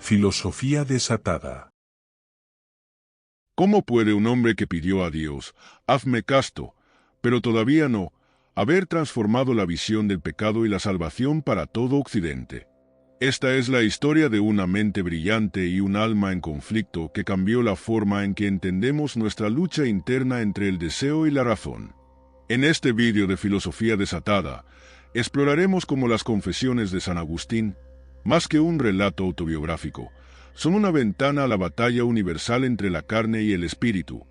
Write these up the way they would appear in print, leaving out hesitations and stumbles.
Filosofía desatada. ¿Cómo puede un hombre que pidió a Dios, hazme casto, pero todavía no, haber transformado la visión del pecado y la salvación para todo Occidente? Esta es la historia de una mente brillante y un alma en conflicto que cambió la forma en que entendemos nuestra lucha interna entre el deseo y la razón. En este vídeo de Filosofía desatada, exploraremos cómo las confesiones de San Agustín, más que un relato autobiográfico, son una ventana a la batalla universal entre la carne y el espíritu,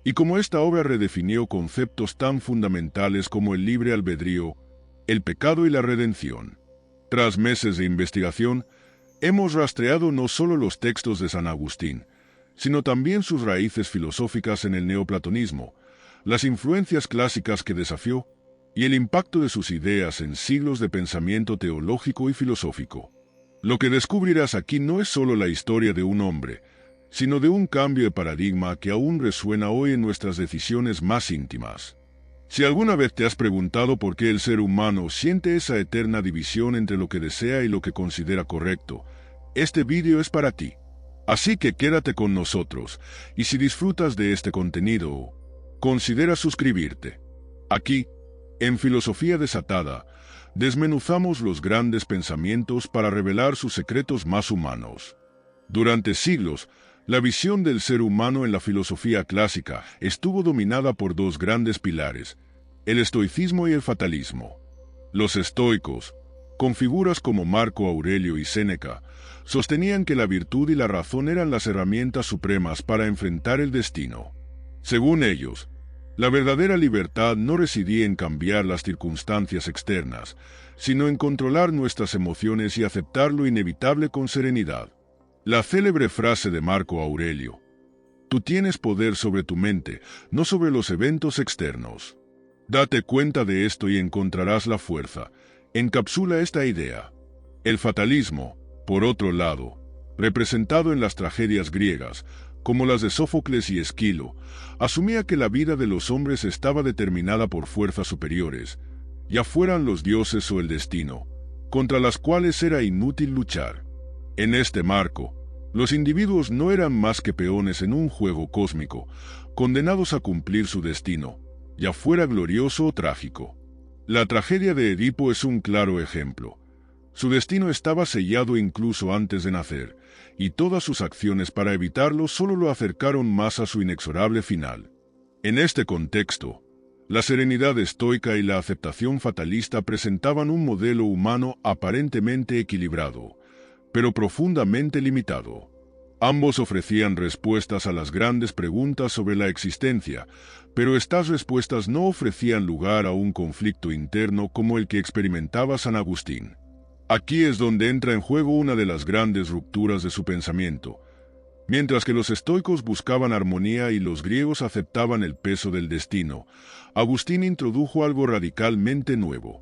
y cómo esta obra redefinió conceptos tan fundamentales como el libre albedrío, el pecado y la redención. Tras meses de investigación, hemos rastreado no solo los textos de San Agustín, sino también sus raíces filosóficas en el neoplatonismo, las influencias clásicas que desafió, y el impacto de sus ideas en siglos de pensamiento teológico y filosófico. Lo que descubrirás aquí no es solo la historia de un hombre, sino de un cambio de paradigma que aún resuena hoy en nuestras decisiones más íntimas. Si alguna vez te has preguntado por qué el ser humano siente esa eterna división entre lo que desea y lo que considera correcto, este vídeo es para ti. Así que quédate con nosotros, y si disfrutas de este contenido, considera suscribirte. Aquí, en Filosofía desatada, desmenuzamos los grandes pensamientos para revelar sus secretos más humanos. Durante siglos, la visión del ser humano en la filosofía clásica estuvo dominada por dos grandes pilares, el estoicismo y el fatalismo. Los estoicos, con figuras como Marco Aurelio y Séneca, sostenían que la virtud y la razón eran las herramientas supremas para enfrentar el destino. Según ellos, la verdadera libertad no residía en cambiar las circunstancias externas, sino en controlar nuestras emociones y aceptar lo inevitable con serenidad. La célebre frase de Marco Aurelio, «Tú tienes poder sobre tu mente, no sobre los eventos externos. Date cuenta de esto y encontrarás la fuerza», encapsula esta idea. El fatalismo, por otro lado, representado en las tragedias griegas, como las de Sófocles y Esquilo, asumía que la vida de los hombres estaba determinada por fuerzas superiores, ya fueran los dioses o el destino, contra las cuales era inútil luchar. En este marco, los individuos no eran más que peones en un juego cósmico, condenados a cumplir su destino, ya fuera glorioso o trágico. La tragedia de Edipo es un claro ejemplo. Su destino estaba sellado incluso antes de nacer, y todas sus acciones para evitarlo solo lo acercaron más a su inexorable final. En este contexto, la serenidad estoica y la aceptación fatalista presentaban un modelo humano aparentemente equilibrado, pero profundamente limitado. Ambos ofrecían respuestas a las grandes preguntas sobre la existencia, pero estas respuestas no ofrecían lugar a un conflicto interno como el que experimentaba San Agustín. Aquí es donde entra en juego una de las grandes rupturas de su pensamiento. Mientras que los estoicos buscaban armonía y los griegos aceptaban el peso del destino, Agustín introdujo algo radicalmente nuevo.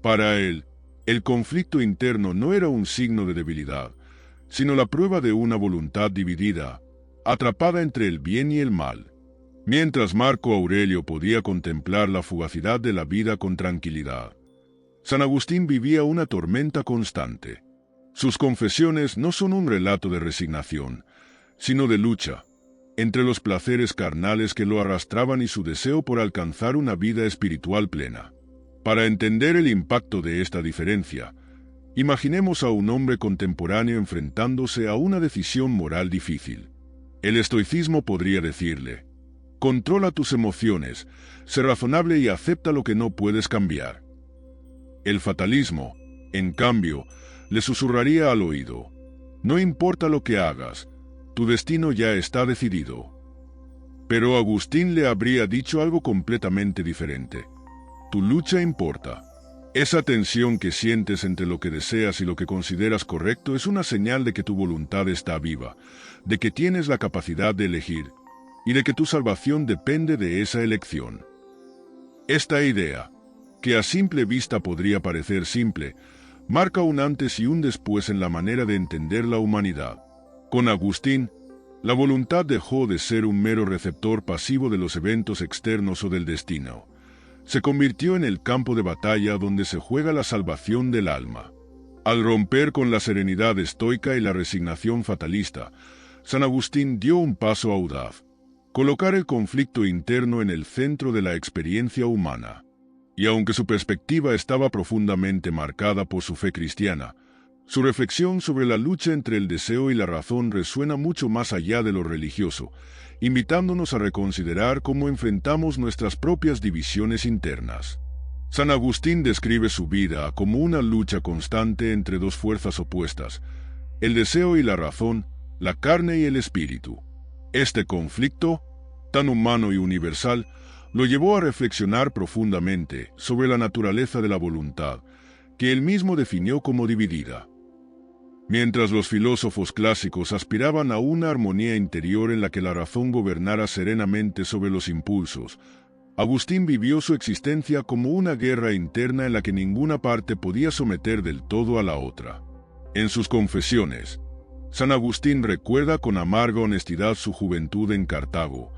Para él, el conflicto interno no era un signo de debilidad, sino la prueba de una voluntad dividida, atrapada entre el bien y el mal. Mientras Marco Aurelio podía contemplar la fugacidad de la vida con tranquilidad, San Agustín vivía una tormenta constante. Sus confesiones no son un relato de resignación, sino de lucha, entre los placeres carnales que lo arrastraban y su deseo por alcanzar una vida espiritual plena. Para entender el impacto de esta diferencia, imaginemos a un hombre contemporáneo enfrentándose a una decisión moral difícil. El estoicismo podría decirle, controla tus emociones, sé razonable y acepta lo que no puedes cambiar. El fatalismo, en cambio, le susurraría al oído, no importa lo que hagas, tu destino ya está decidido. Pero Agustín le habría dicho algo completamente diferente. Tu lucha importa. Esa tensión que sientes entre lo que deseas y lo que consideras correcto es una señal de que tu voluntad está viva, de que tienes la capacidad de elegir, y de que tu salvación depende de esa elección. Esta idea, que a simple vista podría parecer simple, marca un antes y un después en la manera de entender la humanidad. Con Agustín, la voluntad dejó de ser un mero receptor pasivo de los eventos externos o del destino. Se convirtió en el campo de batalla donde se juega la salvación del alma. Al romper con la serenidad estoica y la resignación fatalista, San Agustín dio un paso audaz: colocar el conflicto interno en el centro de la experiencia humana. Y aunque su perspectiva estaba profundamente marcada por su fe cristiana, su reflexión sobre la lucha entre el deseo y la razón resuena mucho más allá de lo religioso, invitándonos a reconsiderar cómo enfrentamos nuestras propias divisiones internas. San Agustín describe su vida como una lucha constante entre dos fuerzas opuestas: el deseo y la razón, la carne y el espíritu. Este conflicto, tan humano y universal, lo llevó a reflexionar profundamente sobre la naturaleza de la voluntad, que él mismo definió como dividida. Mientras los filósofos clásicos aspiraban a una armonía interior en la que la razón gobernara serenamente sobre los impulsos, Agustín vivió su existencia como una guerra interna en la que ninguna parte podía someter del todo a la otra. En sus confesiones, San Agustín recuerda con amarga honestidad su juventud en Cartago,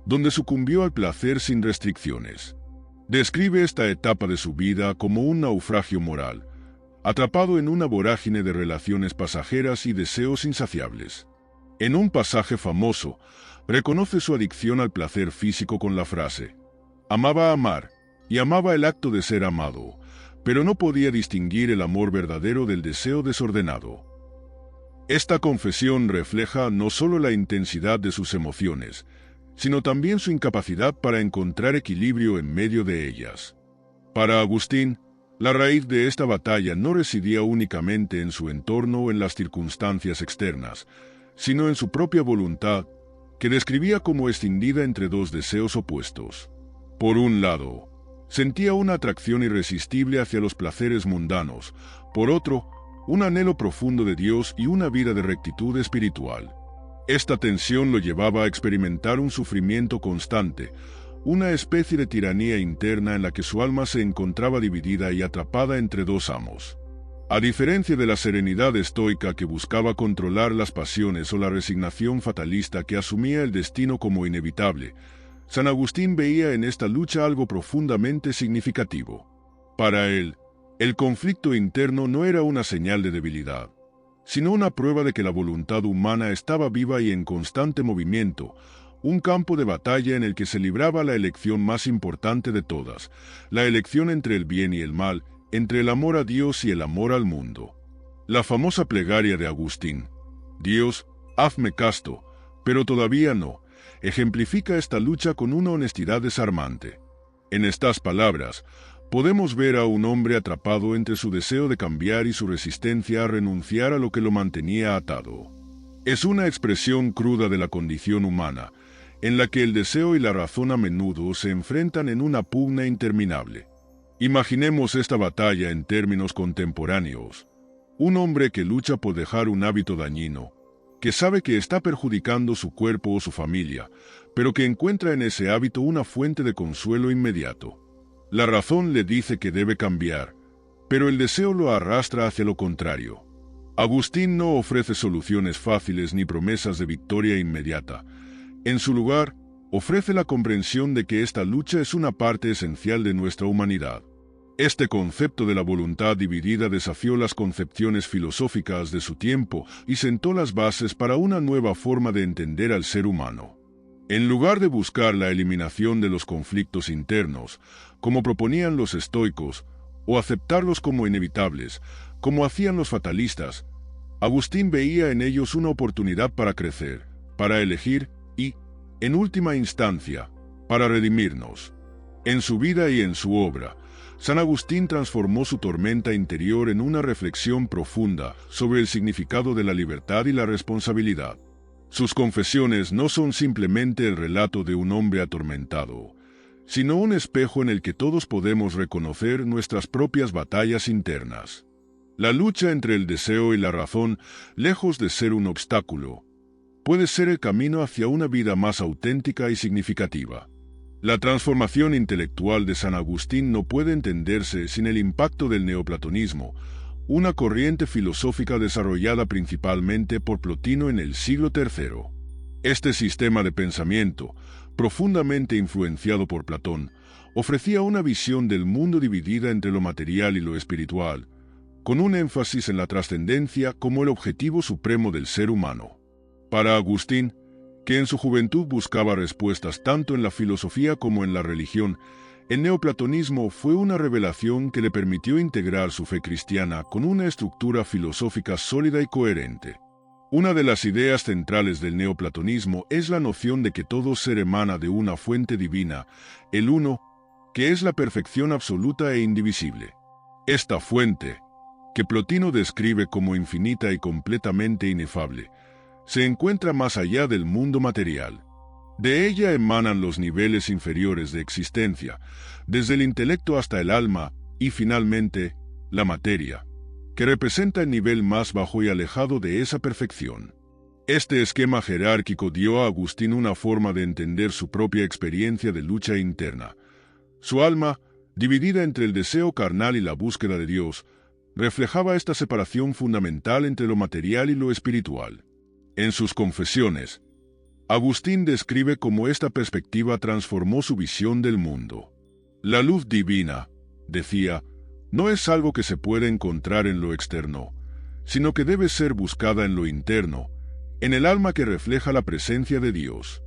donde sucumbió al placer sin restricciones. Describe esta etapa de su vida como un naufragio moral, atrapado en una vorágine de relaciones pasajeras y deseos insaciables. En un pasaje famoso, reconoce su adicción al placer físico con la frase: amaba amar, y amaba el acto de ser amado, pero no podía distinguir el amor verdadero del deseo desordenado. Esta confesión refleja no solo la intensidad de sus emociones, sino también su incapacidad para encontrar equilibrio en medio de ellas. Para Agustín, la raíz de esta batalla no residía únicamente en su entorno o en las circunstancias externas, sino en su propia voluntad, que describía como escindida entre dos deseos opuestos. Por un lado, sentía una atracción irresistible hacia los placeres mundanos; por otro, un anhelo profundo de Dios y una vida de rectitud espiritual. Esta tensión lo llevaba a experimentar un sufrimiento constante, una especie de tiranía interna en la que su alma se encontraba dividida y atrapada entre dos amos. A diferencia de la serenidad estoica que buscaba controlar las pasiones o la resignación fatalista que asumía el destino como inevitable, San Agustín veía en esta lucha algo profundamente significativo. Para él, el conflicto interno no era una señal de debilidad, sino una prueba de que la voluntad humana estaba viva y en constante movimiento, un campo de batalla en el que se libraba la elección más importante de todas, la elección entre el bien y el mal, entre el amor a Dios y el amor al mundo. La famosa plegaria de Agustín, Dios, hazme casto, pero todavía no, ejemplifica esta lucha con una honestidad desarmante. En estas palabras, podemos ver a un hombre atrapado entre su deseo de cambiar y su resistencia a renunciar a lo que lo mantenía atado. Es una expresión cruda de la condición humana, en la que el deseo y la razón a menudo se enfrentan en una pugna interminable. Imaginemos esta batalla en términos contemporáneos. Un hombre que lucha por dejar un hábito dañino, que sabe que está perjudicando su cuerpo o su familia, pero que encuentra en ese hábito una fuente de consuelo inmediato. La razón le dice que debe cambiar, pero el deseo lo arrastra hacia lo contrario. Agustín no ofrece soluciones fáciles ni promesas de victoria inmediata. En su lugar, ofrece la comprensión de que esta lucha es una parte esencial de nuestra humanidad. Este concepto de la voluntad dividida desafió las concepciones filosóficas de su tiempo y sentó las bases para una nueva forma de entender al ser humano. En lugar de buscar la eliminación de los conflictos internos, como proponían los estoicos, o aceptarlos como inevitables, como hacían los fatalistas, Agustín veía en ellos una oportunidad para crecer, para elegir y, en última instancia, para redimirnos. En su vida y en su obra, San Agustín transformó su tormenta interior en una reflexión profunda sobre el significado de la libertad y la responsabilidad. Sus confesiones no son simplemente el relato de un hombre atormentado, sino un espejo en el que todos podemos reconocer nuestras propias batallas internas. La lucha entre el deseo y la razón, lejos de ser un obstáculo, puede ser el camino hacia una vida más auténtica y significativa. La transformación intelectual de San Agustín no puede entenderse sin el impacto del neoplatonismo, una corriente filosófica desarrollada principalmente por Plotino en el siglo III. Este sistema de pensamiento, profundamente influenciado por Platón, ofrecía una visión del mundo dividida entre lo material y lo espiritual, con un énfasis en la trascendencia como el objetivo supremo del ser humano. Para Agustín, que en su juventud buscaba respuestas tanto en la filosofía como en la religión, el neoplatonismo fue una revelación que le permitió integrar su fe cristiana con una estructura filosófica sólida y coherente. Una de las ideas centrales del neoplatonismo es la noción de que todo ser emana de una fuente divina, el Uno, que es la perfección absoluta e indivisible. Esta fuente, que Plotino describe como infinita y completamente inefable, se encuentra más allá del mundo material. De ella emanan los niveles inferiores de existencia, desde el intelecto hasta el alma y, finalmente, la materia, que representa el nivel más bajo y alejado de esa perfección. Este esquema jerárquico dio a Agustín una forma de entender su propia experiencia de lucha interna. Su alma, dividida entre el deseo carnal y la búsqueda de Dios, reflejaba esta separación fundamental entre lo material y lo espiritual. En sus Confesiones, Agustín describe cómo esta perspectiva transformó su visión del mundo. La luz divina, decía, no es algo que se puede encontrar en lo externo, sino que debe ser buscada en lo interno, en el alma que refleja la presencia de Dios.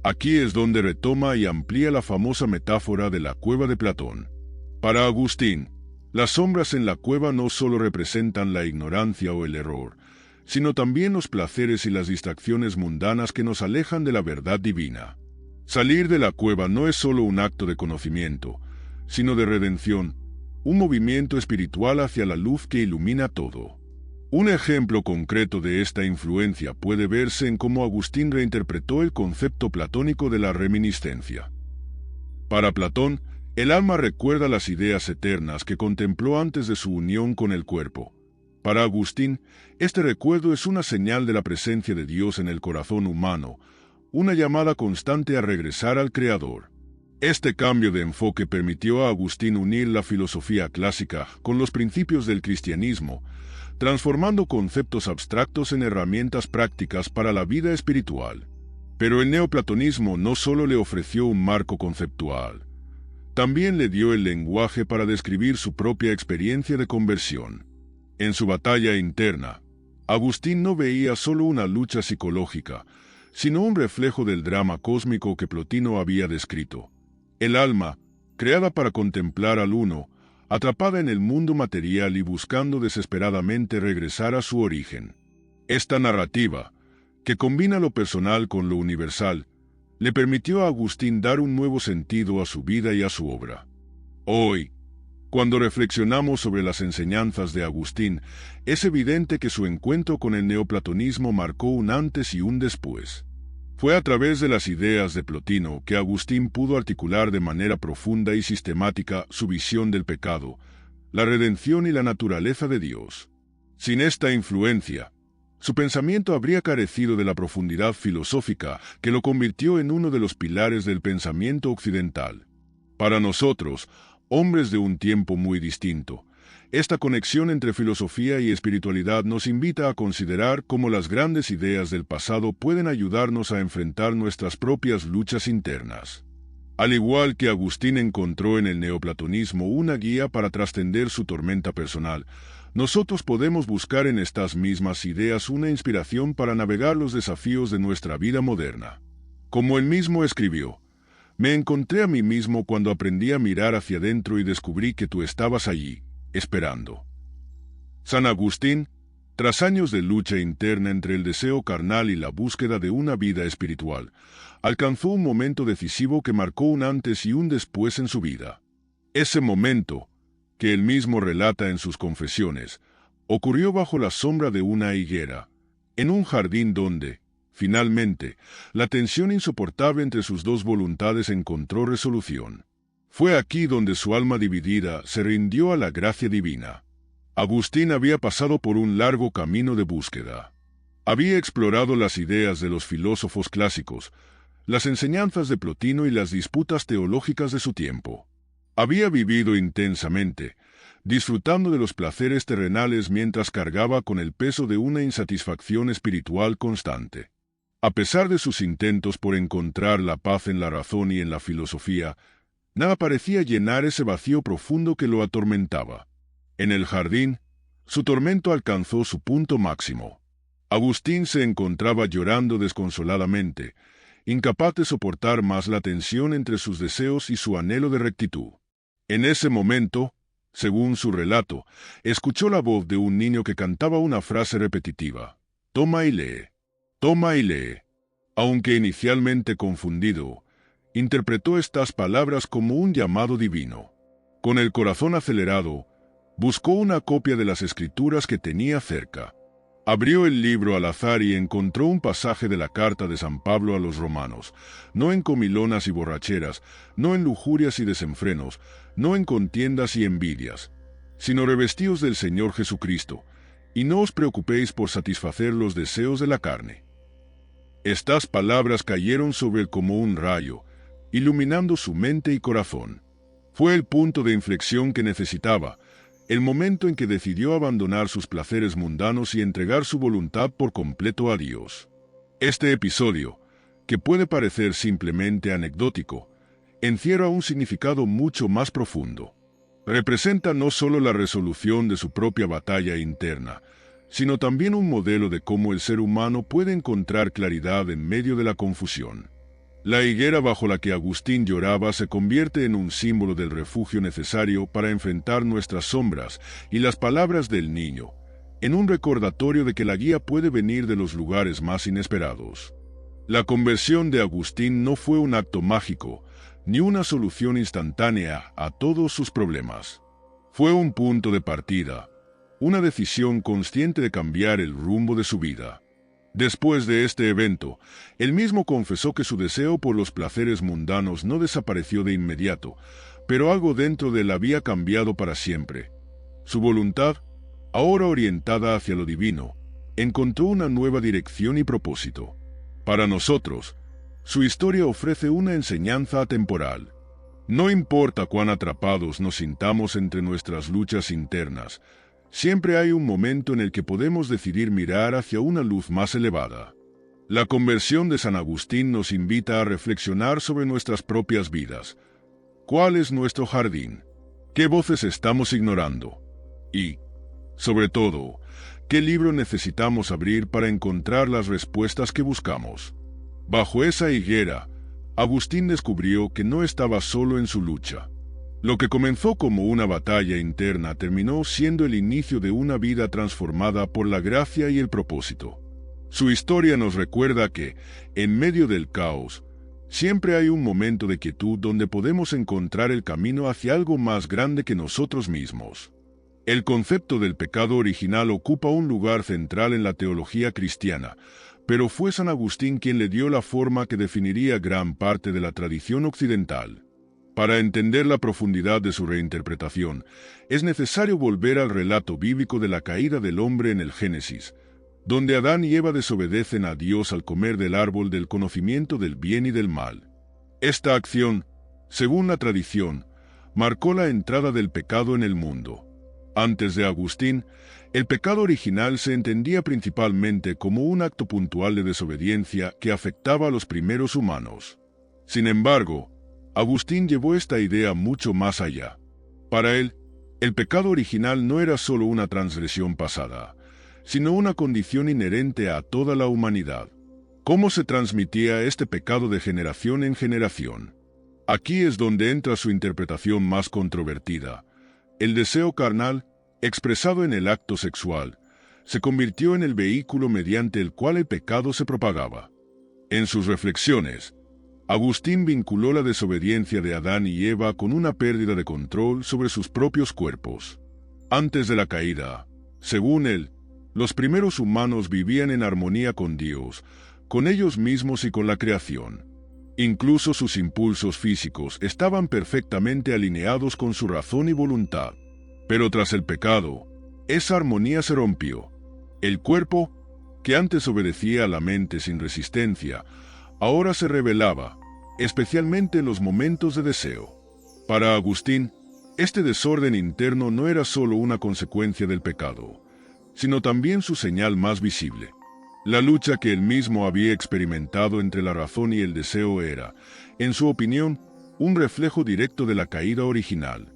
Aquí es donde retoma y amplía la famosa metáfora de la cueva de Platón. Para Agustín, las sombras en la cueva no solo representan la ignorancia o el error, sino también los placeres y las distracciones mundanas que nos alejan de la verdad divina. Salir de la cueva no es solo un acto de conocimiento, sino de redención, un movimiento espiritual hacia la luz que ilumina todo. Un ejemplo concreto de esta influencia puede verse en cómo Agustín reinterpretó el concepto platónico de la reminiscencia. Para Platón, el alma recuerda las ideas eternas que contempló antes de su unión con el cuerpo. Para Agustín, este recuerdo es una señal de la presencia de Dios en el corazón humano, una llamada constante a regresar al Creador. Este cambio de enfoque permitió a Agustín unir la filosofía clásica con los principios del cristianismo, transformando conceptos abstractos en herramientas prácticas para la vida espiritual. Pero el neoplatonismo no solo le ofreció un marco conceptual, también le dio el lenguaje para describir su propia experiencia de conversión. En su batalla interna, Agustín no veía solo una lucha psicológica, sino un reflejo del drama cósmico que Plotino había descrito. El alma, creada para contemplar al Uno, atrapada en el mundo material y buscando desesperadamente regresar a su origen. Esta narrativa, que combina lo personal con lo universal, le permitió a Agustín dar un nuevo sentido a su vida y a su obra. Hoy, cuando reflexionamos sobre las enseñanzas de Agustín, es evidente que su encuentro con el neoplatonismo marcó un antes y un después. Fue a través de las ideas de Plotino que Agustín pudo articular de manera profunda y sistemática su visión del pecado, la redención y la naturaleza de Dios. Sin esta influencia, su pensamiento habría carecido de la profundidad filosófica que lo convirtió en uno de los pilares del pensamiento occidental. Para nosotros, hombres de un tiempo muy distinto, esta conexión entre filosofía y espiritualidad nos invita a considerar cómo las grandes ideas del pasado pueden ayudarnos a enfrentar nuestras propias luchas internas. Al igual que Agustín encontró en el neoplatonismo una guía para trascender su tormenta personal, nosotros podemos buscar en estas mismas ideas una inspiración para navegar los desafíos de nuestra vida moderna. Como él mismo escribió, me encontré a mí mismo cuando aprendí a mirar hacia adentro y descubrí que tú estabas allí, esperando. San Agustín, tras años de lucha interna entre el deseo carnal y la búsqueda de una vida espiritual, alcanzó un momento decisivo que marcó un antes y un después en su vida. Ese momento, que él mismo relata en sus Confesiones, ocurrió bajo la sombra de una higuera, en un jardín donde, finalmente, la tensión insoportable entre sus dos voluntades encontró resolución. Fue aquí donde su alma dividida se rindió a la gracia divina. Agustín había pasado por un largo camino de búsqueda. Había explorado las ideas de los filósofos clásicos, las enseñanzas de Plotino y las disputas teológicas de su tiempo. Había vivido intensamente, disfrutando de los placeres terrenales mientras cargaba con el peso de una insatisfacción espiritual constante. A pesar de sus intentos por encontrar la paz en la razón y en la filosofía, nada parecía llenar ese vacío profundo que lo atormentaba. En el jardín, Su tormento alcanzó su punto máximo. Agustín se encontraba llorando desconsoladamente, incapaz de soportar más la tensión entre sus deseos y su anhelo de rectitud. En ese momento, según su relato, escuchó la voz de un niño que cantaba una frase repetitiva: «Toma y lee, toma y lee». Aunque inicialmente confundido, interpretó estas palabras como un llamado divino. Con el corazón acelerado, buscó una copia de las escrituras que tenía cerca. Abrió el libro al azar y encontró un pasaje de la carta de San Pablo a los romanos: «No en comilonas y borracheras, no en lujurias y desenfrenos, no en contiendas y envidias, sino revestíos del Señor Jesucristo, y no os preocupéis por satisfacer los deseos de la carne». Estas palabras cayeron sobre él como un rayo, iluminando su mente y corazón. Fue el punto de inflexión que necesitaba, el momento en que decidió abandonar sus placeres mundanos y entregar su voluntad por completo a Dios. Este episodio, que puede parecer simplemente anecdótico, encierra un significado mucho más profundo. Representa no solo la resolución de su propia batalla interna, sino también un modelo de cómo el ser humano puede encontrar claridad en medio de la confusión. La higuera bajo la que Agustín lloraba se convierte en un símbolo del refugio necesario para enfrentar nuestras sombras, y las palabras del niño, en un recordatorio de que la guía puede venir de los lugares más inesperados. La conversión de Agustín no fue un acto mágico, ni una solución instantánea a todos sus problemas. Fue un punto de partida, una decisión consciente de cambiar el rumbo de su vida. Después de este evento, él mismo confesó que su deseo por los placeres mundanos no desapareció de inmediato, pero algo dentro de él había cambiado para siempre. Su voluntad, ahora orientada hacia lo divino, encontró una nueva dirección y propósito. Para nosotros, su historia ofrece una enseñanza atemporal. No importa cuán atrapados nos sintamos entre nuestras luchas internas, siempre hay un momento en el que podemos decidir mirar hacia una luz más elevada. La conversión de San Agustín nos invita a reflexionar sobre nuestras propias vidas. ¿Cuál es nuestro jardín? ¿Qué voces estamos ignorando? Y, sobre todo, ¿qué libro necesitamos abrir para encontrar las respuestas que buscamos? Bajo esa higuera, Agustín descubrió que no estaba solo en su lucha. Lo que comenzó como una batalla interna terminó siendo el inicio de una vida transformada por la gracia y el propósito. Su historia nos recuerda que, en medio del caos, siempre hay un momento de quietud donde podemos encontrar el camino hacia algo más grande que nosotros mismos. El concepto del pecado original ocupa un lugar central en la teología cristiana, pero fue San Agustín quien le dio la forma que definiría gran parte de la tradición occidental. Para entender la profundidad de su reinterpretación, es necesario volver al relato bíblico de la caída del hombre en el Génesis, donde Adán y Eva desobedecen a Dios al comer del árbol del conocimiento del bien y del mal. Esta acción, según la tradición, marcó la entrada del pecado en el mundo. Antes de Agustín, el pecado original se entendía principalmente como un acto puntual de desobediencia que afectaba a los primeros humanos. Sin embargo, Agustín llevó esta idea mucho más allá. Para él, el pecado original no era solo una transgresión pasada, sino una condición inherente a toda la humanidad. ¿Cómo se transmitía este pecado de generación en generación? Aquí es donde entra su interpretación más controvertida. El deseo carnal, expresado en el acto sexual, se convirtió en el vehículo mediante el cual el pecado se propagaba. En sus reflexiones, Agustín vinculó la desobediencia de Adán y Eva con una pérdida de control sobre sus propios cuerpos. Antes de la caída, según él, los primeros humanos vivían en armonía con Dios, con ellos mismos y con la creación. Incluso sus impulsos físicos estaban perfectamente alineados con su razón y voluntad. Pero tras el pecado, esa armonía se rompió. El cuerpo, que antes obedecía a la mente sin resistencia, ahora se rebelaba, especialmente en los momentos de deseo. Para Agustín, este desorden interno no era solo una consecuencia del pecado, sino también su señal más visible. La lucha que él mismo había experimentado entre la razón y el deseo era, en su opinión, un reflejo directo de la caída original.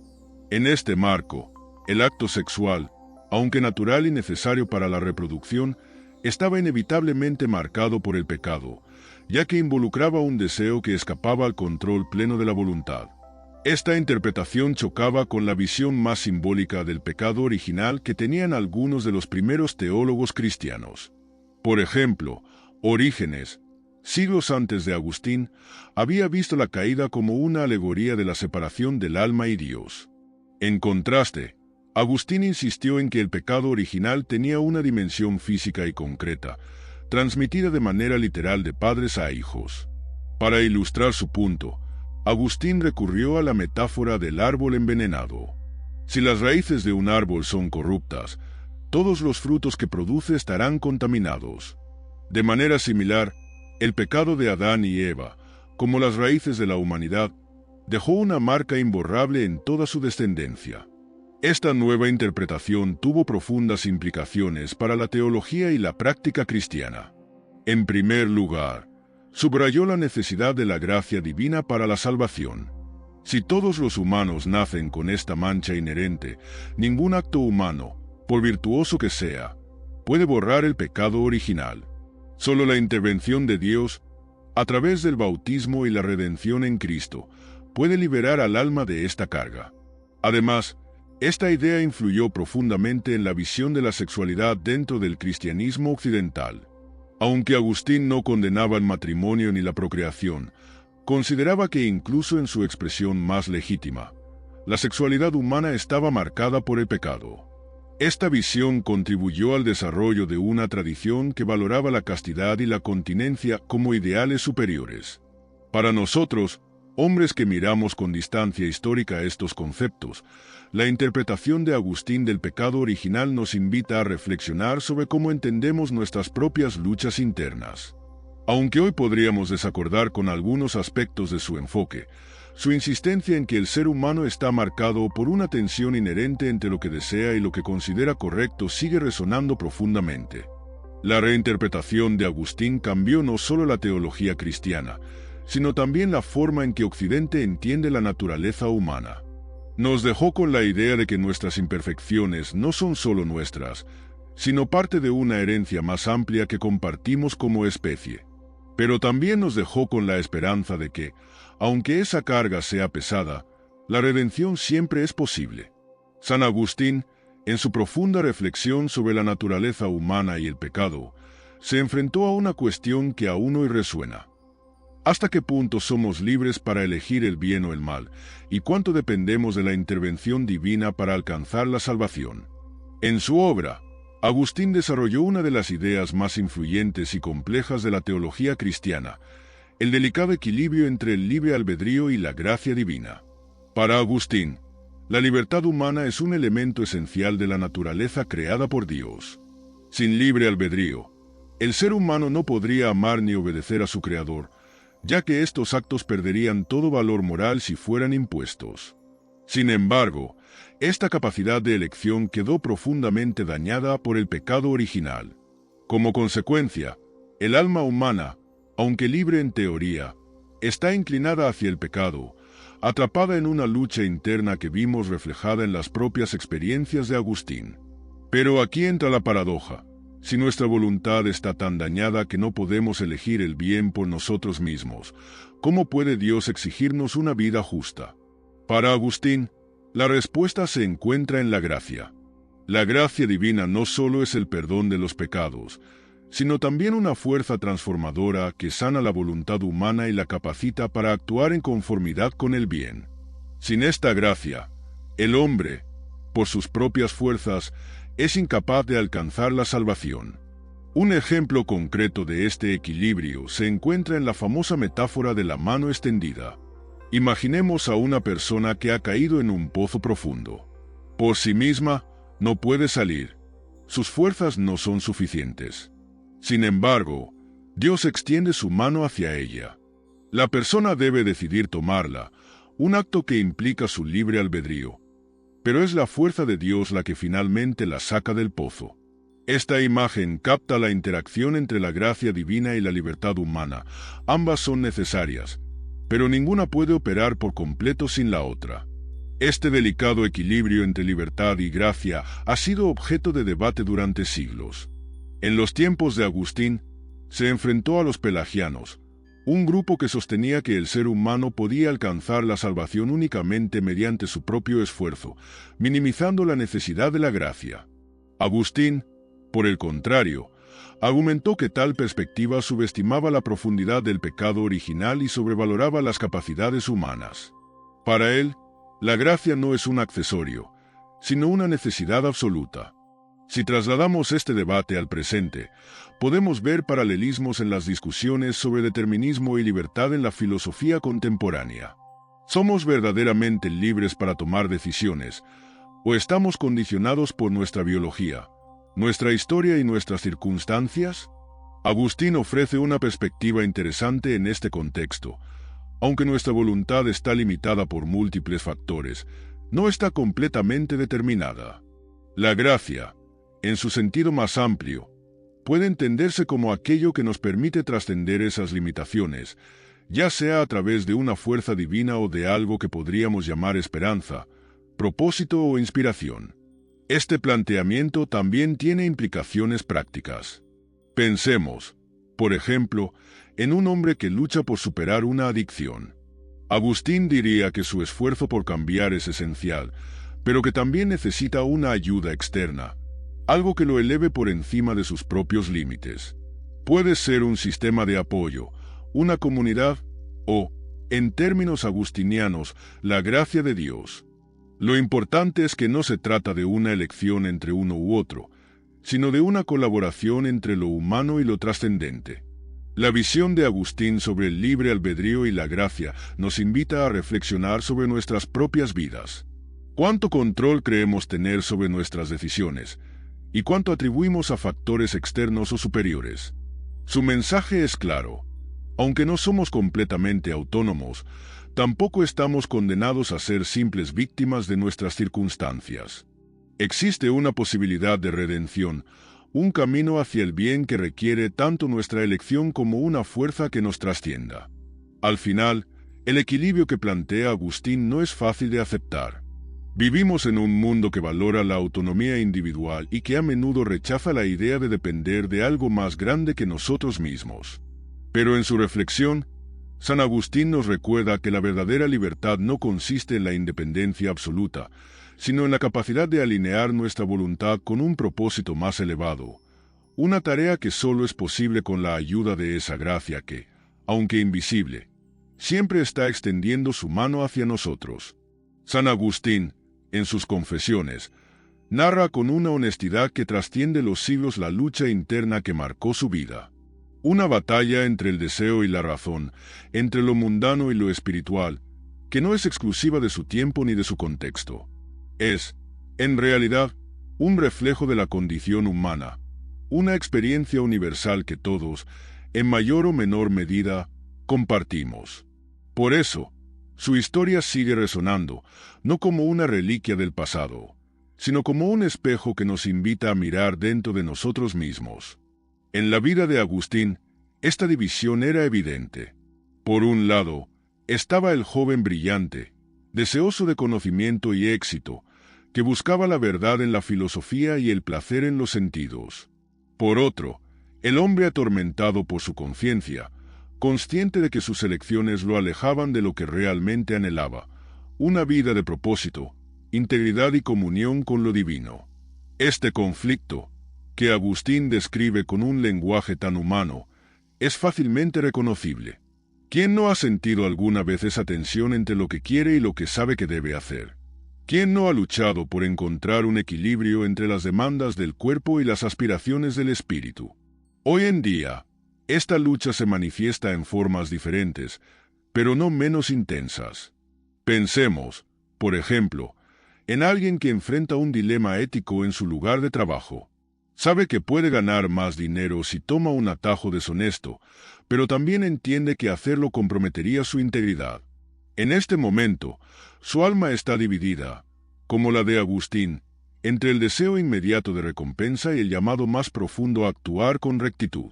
En este marco, el acto sexual, aunque natural y necesario para la reproducción, estaba inevitablemente marcado por el pecado, ya que involucraba un deseo que escapaba al control pleno de la voluntad. Esta interpretación chocaba con la visión más simbólica del pecado original que tenían algunos de los primeros teólogos cristianos. Por ejemplo, Orígenes, siglos antes de Agustín, había visto la caída como una alegoría de la separación del alma y Dios. En contraste, Agustín insistió en que el pecado original tenía una dimensión física y concreta, transmitida de manera literal de padres a hijos. Para ilustrar su punto, Agustín recurrió a la metáfora del árbol envenenado. Si las raíces de un árbol son corruptas, todos los frutos que produce estarán contaminados. De manera similar, el pecado de Adán y Eva, como las raíces de la humanidad, dejó una marca imborrable en toda su descendencia. Esta nueva interpretación tuvo profundas implicaciones para la teología y la práctica cristiana. En primer lugar, subrayó la necesidad de la gracia divina para la salvación. Si todos los humanos nacen con esta mancha inherente, ningún acto humano, por virtuoso que sea, puede borrar el pecado original. Solo la intervención de Dios, a través del bautismo y la redención en Cristo, puede liberar al alma de esta carga. Además, esta idea influyó profundamente en la visión de la sexualidad dentro del cristianismo occidental. Aunque Agustín no condenaba el matrimonio ni la procreación, consideraba que incluso en su expresión más legítima, la sexualidad humana estaba marcada por el pecado. Esta visión contribuyó al desarrollo de una tradición que valoraba la castidad y la continencia como ideales superiores. Para nosotros, hombres que miramos con distancia histórica estos conceptos, la interpretación de Agustín del pecado original nos invita a reflexionar sobre cómo entendemos nuestras propias luchas internas. Aunque hoy podríamos desacordar con algunos aspectos de su enfoque, su insistencia en que el ser humano está marcado por una tensión inherente entre lo que desea y lo que considera correcto sigue resonando profundamente. La reinterpretación de Agustín cambió no solo la teología cristiana, sino también la forma en que Occidente entiende la naturaleza humana. Nos dejó con la idea de que nuestras imperfecciones no son solo nuestras, sino parte de una herencia más amplia que compartimos como especie. Pero también nos dejó con la esperanza de que, aunque esa carga sea pesada, la redención siempre es posible. San Agustín, en su profunda reflexión sobre la naturaleza humana y el pecado, se enfrentó a una cuestión que aún hoy resuena. ¿Hasta qué punto somos libres para elegir el bien o el mal, y cuánto dependemos de la intervención divina para alcanzar la salvación? En su obra, Agustín desarrolló una de las ideas más influyentes y complejas de la teología cristiana, el delicado equilibrio entre el libre albedrío y la gracia divina. Para Agustín, la libertad humana es un elemento esencial de la naturaleza creada por Dios. Sin libre albedrío, el ser humano no podría amar ni obedecer a su Creador, ya que estos actos perderían todo valor moral si fueran impuestos. Sin embargo, esta capacidad de elección quedó profundamente dañada por el pecado original. Como consecuencia, el alma humana, aunque libre en teoría, está inclinada hacia el pecado, atrapada en una lucha interna que vimos reflejada en las propias experiencias de Agustín. Pero aquí entra la paradoja. Si nuestra voluntad está tan dañada que no podemos elegir el bien por nosotros mismos, ¿cómo puede Dios exigirnos una vida justa? Para Agustín, la respuesta se encuentra en la gracia. La gracia divina no solo es el perdón de los pecados, sino también una fuerza transformadora que sana la voluntad humana y la capacita para actuar en conformidad con el bien. Sin esta gracia, el hombre, por sus propias fuerzas, es incapaz de alcanzar la salvación. Un ejemplo concreto de este equilibrio se encuentra en la famosa metáfora de la mano extendida. Imaginemos a una persona que ha caído en un pozo profundo. Por sí misma, no puede salir. Sus fuerzas no son suficientes. Sin embargo, Dios extiende su mano hacia ella. La persona debe decidir tomarla, un acto que implica su libre albedrío. Pero es la fuerza de Dios la que finalmente la saca del pozo. Esta imagen capta la interacción entre la gracia divina y la libertad humana. Ambas son necesarias, pero ninguna puede operar por completo sin la otra. Este delicado equilibrio entre libertad y gracia ha sido objeto de debate durante siglos. En los tiempos de Agustín, se enfrentó a los pelagianos, un grupo que sostenía que el ser humano podía alcanzar la salvación únicamente mediante su propio esfuerzo, minimizando la necesidad de la gracia. Agustín, por el contrario, argumentó que tal perspectiva subestimaba la profundidad del pecado original y sobrevaloraba las capacidades humanas. Para él, la gracia no es un accesorio, sino una necesidad absoluta. Si trasladamos este debate al presente, podemos ver paralelismos en las discusiones sobre determinismo y libertad en la filosofía contemporánea. ¿Somos verdaderamente libres para tomar decisiones, o estamos condicionados por nuestra biología, nuestra historia y nuestras circunstancias? Agustín ofrece una perspectiva interesante en este contexto. Aunque nuestra voluntad está limitada por múltiples factores, no está completamente determinada. La gracia, en su sentido más amplio, puede entenderse como aquello que nos permite trascender esas limitaciones, ya sea a través de una fuerza divina o de algo que podríamos llamar esperanza, propósito o inspiración. Este planteamiento también tiene implicaciones prácticas. Pensemos, por ejemplo, en un hombre que lucha por superar una adicción. Agustín diría que su esfuerzo por cambiar es esencial, pero que también necesita una ayuda externa, algo que lo eleve por encima de sus propios límites. Puede ser un sistema de apoyo, una comunidad o, en términos agustinianos, la gracia de Dios. Lo importante es que no se trata de una elección entre uno u otro, sino de una colaboración entre lo humano y lo trascendente. La visión de Agustín sobre el libre albedrío y la gracia nos invita a reflexionar sobre nuestras propias vidas. ¿Cuánto control creemos tener sobre nuestras decisiones? ¿Y cuánto atribuimos a factores externos o superiores? Su mensaje es claro. Aunque no somos completamente autónomos, tampoco estamos condenados a ser simples víctimas de nuestras circunstancias. Existe una posibilidad de redención, un camino hacia el bien que requiere tanto nuestra elección como una fuerza que nos trascienda. Al final, el equilibrio que plantea Agustín no es fácil de aceptar. Vivimos en un mundo que valora la autonomía individual y que a menudo rechaza la idea de depender de algo más grande que nosotros mismos. Pero en su reflexión, San Agustín nos recuerda que la verdadera libertad no consiste en la independencia absoluta, sino en la capacidad de alinear nuestra voluntad con un propósito más elevado, una tarea que solo es posible con la ayuda de esa gracia que, aunque invisible, siempre está extendiendo su mano hacia nosotros. San Agustín, en sus Confesiones, narra con una honestidad que trasciende los siglos la lucha interna que marcó su vida. Una batalla entre el deseo y la razón, entre lo mundano y lo espiritual, que no es exclusiva de su tiempo ni de su contexto. Es, en realidad, un reflejo de la condición humana, una experiencia universal que todos, en mayor o menor medida, compartimos. Por eso, su historia sigue resonando, no como una reliquia del pasado, sino como un espejo que nos invita a mirar dentro de nosotros mismos. En la vida de Agustín, esta división era evidente. Por un lado, estaba el joven brillante, deseoso de conocimiento y éxito, que buscaba la verdad en la filosofía y el placer en los sentidos. Por otro, el hombre atormentado por su conciencia, consciente de que sus elecciones lo alejaban de lo que realmente anhelaba, una vida de propósito, integridad y comunión con lo divino. Este conflicto, que Agustín describe con un lenguaje tan humano, es fácilmente reconocible. ¿Quién no ha sentido alguna vez esa tensión entre lo que quiere y lo que sabe que debe hacer? ¿Quién no ha luchado por encontrar un equilibrio entre las demandas del cuerpo y las aspiraciones del espíritu? Hoy en día, esta lucha se manifiesta en formas diferentes, pero no menos intensas. Pensemos, por ejemplo, en alguien que enfrenta un dilema ético en su lugar de trabajo. Sabe que puede ganar más dinero si toma un atajo deshonesto, pero también entiende que hacerlo comprometería su integridad. En este momento, su alma está dividida, como la de Agustín, entre el deseo inmediato de recompensa y el llamado más profundo a actuar con rectitud.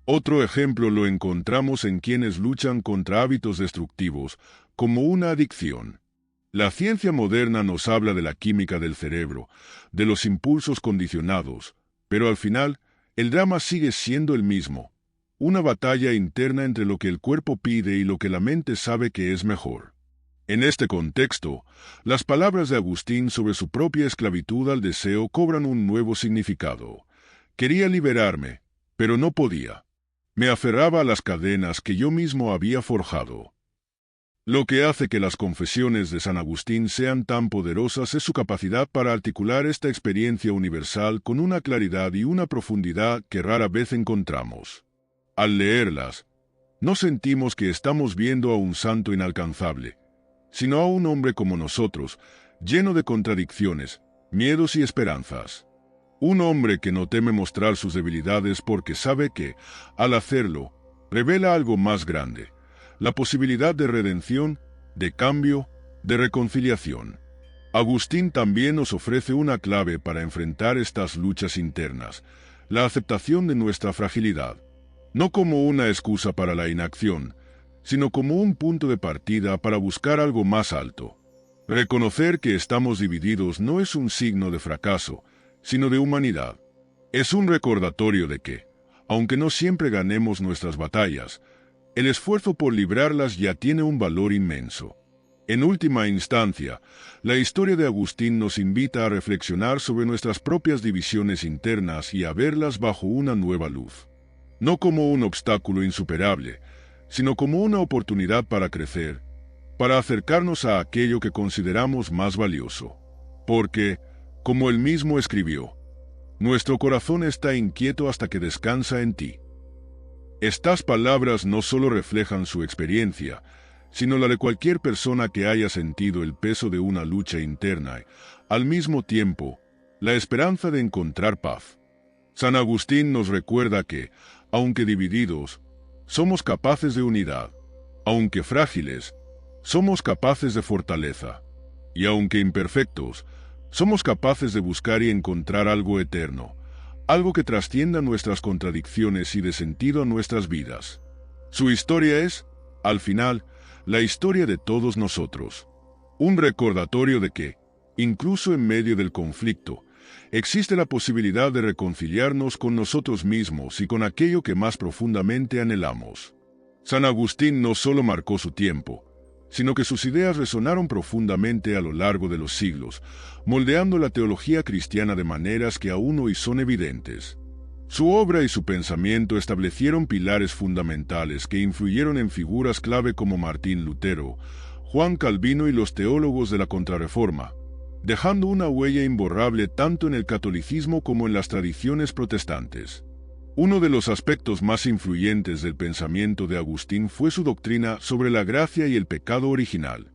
Otro ejemplo lo encontramos en quienes luchan contra hábitos destructivos, como una adicción. La ciencia moderna nos habla de la química del cerebro, de los impulsos condicionados, pero al final, el drama sigue siendo el mismo, una batalla interna entre lo que el cuerpo pide y lo que la mente sabe que es mejor. En este contexto, las palabras de Agustín sobre su propia esclavitud al deseo cobran un nuevo significado. Quería liberarme, pero no podía. Me aferraba a las cadenas que yo mismo había forjado. Lo que hace que las confesiones de San Agustín sean tan poderosas es su capacidad para articular esta experiencia universal con una claridad y una profundidad que rara vez encontramos. Al leerlas, no sentimos que estamos viendo a un santo inalcanzable, sino a un hombre como nosotros, lleno de contradicciones, miedos y esperanzas. Un hombre que no teme mostrar sus debilidades porque sabe que, al hacerlo, revela algo más grande: la posibilidad de redención, de cambio, de reconciliación. Agustín también nos ofrece una clave para enfrentar estas luchas internas: la aceptación de nuestra fragilidad, no como una excusa para la inacción, sino como un punto de partida para buscar algo más alto. Reconocer que estamos divididos no es un signo de fracaso, sino de humanidad. Es un recordatorio de que, aunque no siempre ganemos nuestras batallas, el esfuerzo por librarlas ya tiene un valor inmenso. En última instancia, la historia de Agustín nos invita a reflexionar sobre nuestras propias divisiones internas y a verlas bajo una nueva luz. No como un obstáculo insuperable, sino como una oportunidad para crecer, para acercarnos a aquello que consideramos más valioso. Porque, como él mismo escribió, nuestro corazón está inquieto hasta que descansa en ti. Estas palabras no solo reflejan su experiencia, sino la de cualquier persona que haya sentido el peso de una lucha interna y, al mismo tiempo, la esperanza de encontrar paz. San Agustín nos recuerda que, aunque divididos, somos capaces de unidad; aunque frágiles, somos capaces de fortaleza; y aunque imperfectos, somos capaces de buscar y encontrar algo eterno, algo que trascienda nuestras contradicciones y dé sentido a nuestras vidas. Su historia es, al final, la historia de todos nosotros. Un recordatorio de que, incluso en medio del conflicto, existe la posibilidad de reconciliarnos con nosotros mismos y con aquello que más profundamente anhelamos. San Agustín no solo marcó su tiempo, sino que sus ideas resonaron profundamente a lo largo de los siglos, moldeando la teología cristiana de maneras que aún hoy son evidentes. Su obra y su pensamiento establecieron pilares fundamentales que influyeron en figuras clave como Martín Lutero, Juan Calvino y los teólogos de la Contrarreforma, dejando una huella imborrable tanto en el catolicismo como en las tradiciones protestantes. Uno de los aspectos más influyentes del pensamiento de Agustín fue su doctrina sobre la gracia y el pecado original.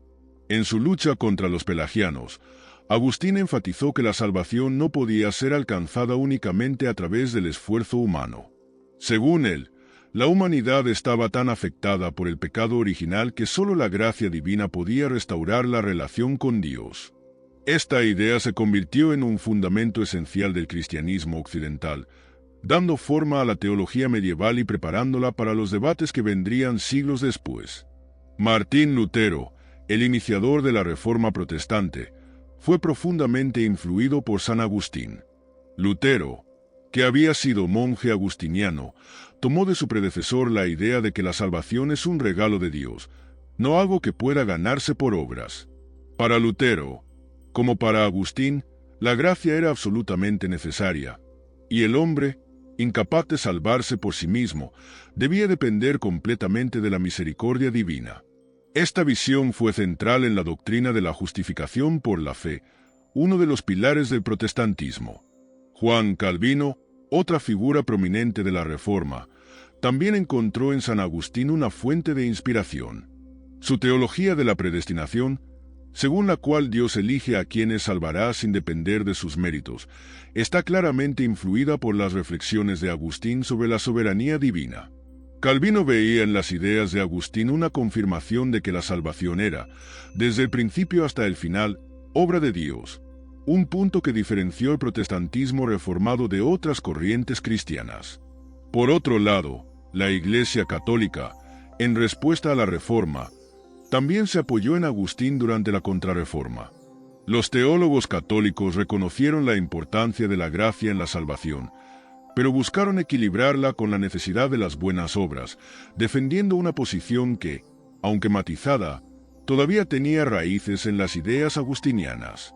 En su lucha contra los pelagianos, Agustín enfatizó que la salvación no podía ser alcanzada únicamente a través del esfuerzo humano. Según él, la humanidad estaba tan afectada por el pecado original que solo la gracia divina podía restaurar la relación con Dios. Esta idea se convirtió en un fundamento esencial del cristianismo occidental, dando forma a la teología medieval y preparándola para los debates que vendrían siglos después. Martín Lutero, el iniciador de la Reforma protestante, fue profundamente influido por San Agustín. Lutero, que había sido monje agustiniano, tomó de su predecesor la idea de que la salvación es un regalo de Dios, no algo que pueda ganarse por obras. Para Lutero, como para Agustín, la gracia era absolutamente necesaria, y el hombre, incapaz de salvarse por sí mismo, debía depender completamente de la misericordia divina. Esta visión fue central en la doctrina de la justificación por la fe, uno de los pilares del protestantismo. Juan Calvino, otra figura prominente de la Reforma, también encontró en San Agustín una fuente de inspiración. Su teología de la predestinación, según la cual Dios elige a quienes salvará sin depender de sus méritos, está claramente influida por las reflexiones de Agustín sobre la soberanía divina. Calvino veía en las ideas de Agustín una confirmación de que la salvación era, desde el principio hasta el final, obra de Dios, un punto que diferenció el protestantismo reformado de otras corrientes cristianas. Por otro lado, la Iglesia católica, en respuesta a la Reforma, También se apoyó en Agustín durante la Contrarreforma. Los teólogos católicos reconocieron la importancia de la gracia en la salvación, pero buscaron equilibrarla con la necesidad de las buenas obras, defendiendo una posición que, aunque matizada, todavía tenía raíces en las ideas agustinianas.